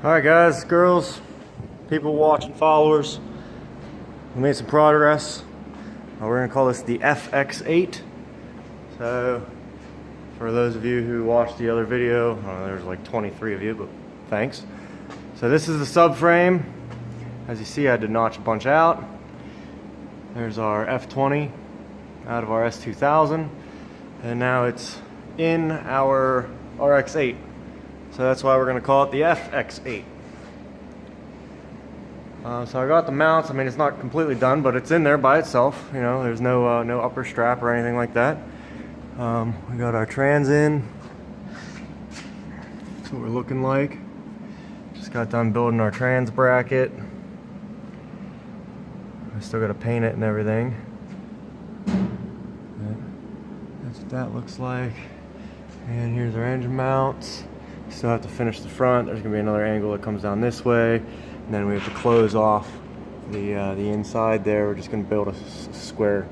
Alright guys, girls, people watching, followers, we made some progress. We're going to call this the FX8. So, for those of you who watched the other video, there's like 23 of you, but thanks. So this is the subframe. As you see, I had to notch a bunch out. There's our F20 out of our s2000. And now it's in our Rx8. So that's why we're going to call it the FX8. So I got the mounts. I mean, it's not completely done, but it's in there by itself. You know, there's no upper strap or anything like that. We got our trans in. That's what we're looking like. Just got done building our trans bracket. I still got to paint it and everything. That's what that looks like. And here's our engine mounts. Still have to finish the front. There's going to be another angle that comes down this way. And then we have to close off the inside there. We're just going to build a square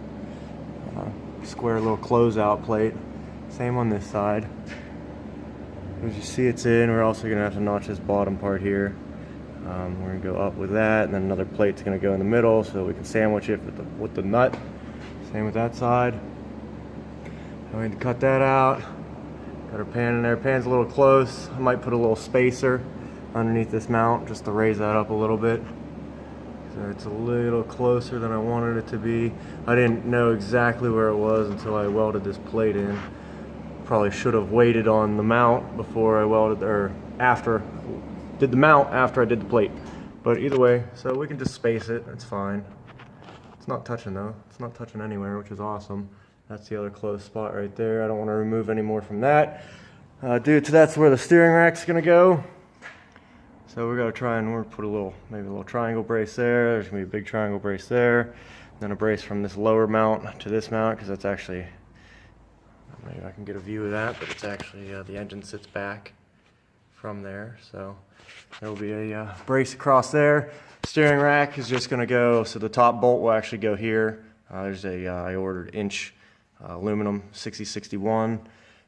little closeout plate. Same on this side. As you see, it's in. We're also going to have to notch this bottom part here. We're going to go up with that, and then another plate's going to go in the middle so we can sandwich it with the nut. Same with that side. And we need to cut that out. Got our pan in there. Pan's a little close. I might put a little spacer underneath this mount just to raise that up a little bit. So it's a little closer than I wanted it to be. I didn't know exactly where it was until I welded this plate in. Probably should have waited on the mount before I welded, or did the mount after I did the plate. But either way, so we can just space it. It's fine. It's not touching though. It's not touching anywhere, which is awesome. That's the other closed spot right there. I don't want to remove any more from that. Due to that's where the steering rack's gonna go. So we're gonna try and put maybe a little triangle brace there. There's gonna be a big triangle brace there. Then a brace from this lower mount to this mount, because that's actually, maybe I can get a view of that, but it's actually, the engine sits back from there. So there will be a brace across there. Steering rack is just gonna go, so the top bolt will actually go here. There's I ordered inch aluminum 6061,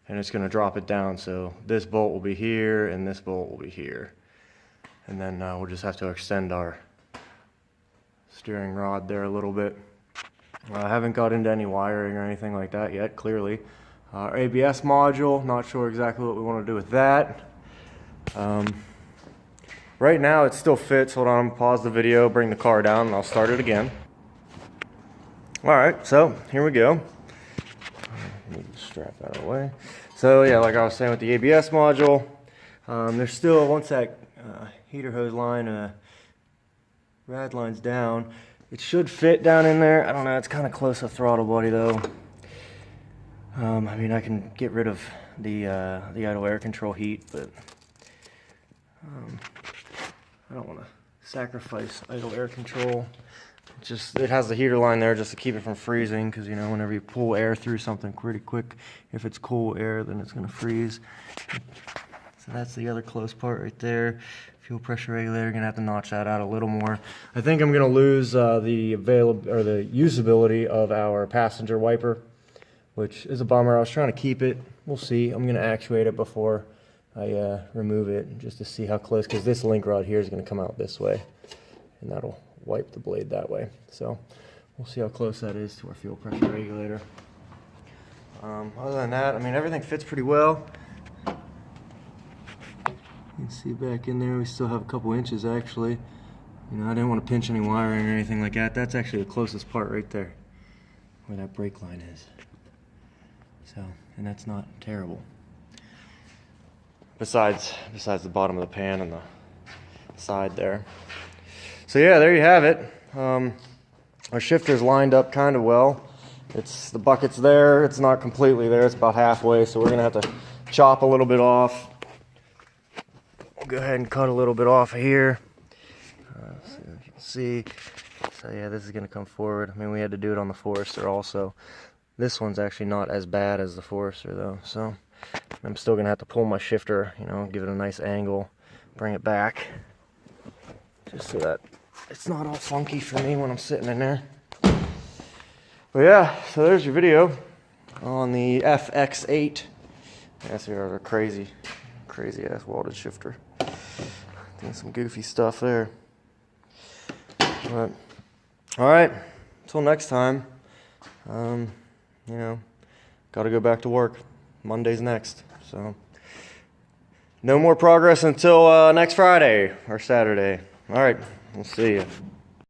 and it's going to drop it down, so this bolt will be here and this bolt will be here, and then we'll just have to extend our steering rod there a little bit. I haven't got into any wiring or anything like that yet, clearly. Our ABS module, not sure exactly what we want to do with that. Right now it still fits. Hold on, pause the video, bring the car down, and I'll start it again. Alright, so here we go. Need to strap that away. So yeah, like I was saying with the ABS module, there's still, once that heater hose line, rad line's down, it should fit down in there. I don't know, it's kind of close to throttle body though. I mean, I can get rid of the idle air control heat, but I don't want to sacrifice idle air control. It has the heater line there just to keep it from freezing, because you know, whenever you pull air through something pretty quick, if it's cool air, then it's going to freeze. So that's the other close part right there. Fuel pressure regulator, going to have to notch that out a little more. I think I'm going to lose the usability of our passenger wiper, which is a bummer. I was trying to keep it. We'll see. I'm going to actuate it before I remove it, just to see how close, because this link rod here is going to come out this way, and that'll wipe the blade that way. So we'll see how close that is to our fuel pressure regulator. Other than that, I mean, everything fits pretty well. You can see back in there we still have a couple inches actually. You know, I didn't want to pinch any wiring or anything like that. That's actually the closest part right there, where that brake line is. So, and that's not terrible. Besides the bottom of the pan and the side there. So yeah, there you have it. Our shifter's lined up kind of well. The bucket's there. It's not completely there. It's about halfway, so we're going to have to chop a little bit off. We'll go ahead and cut a little bit off of here. So you can see. So yeah, this is going to come forward. I mean, we had to do it on the Forester also. This one's actually not as bad as the Forester though. So I'm still going to have to pull my shifter, you know, give it a nice angle, bring it back, just so that it's not all funky for me when I'm sitting in there. But yeah, so there's your video on the FX8. That's our crazy ass welded shifter. Doing some goofy stuff there. But, all right, until next time, you know, got to go back to work. Monday's next, so no more progress until next Friday or Saturday. All right, we'll see you.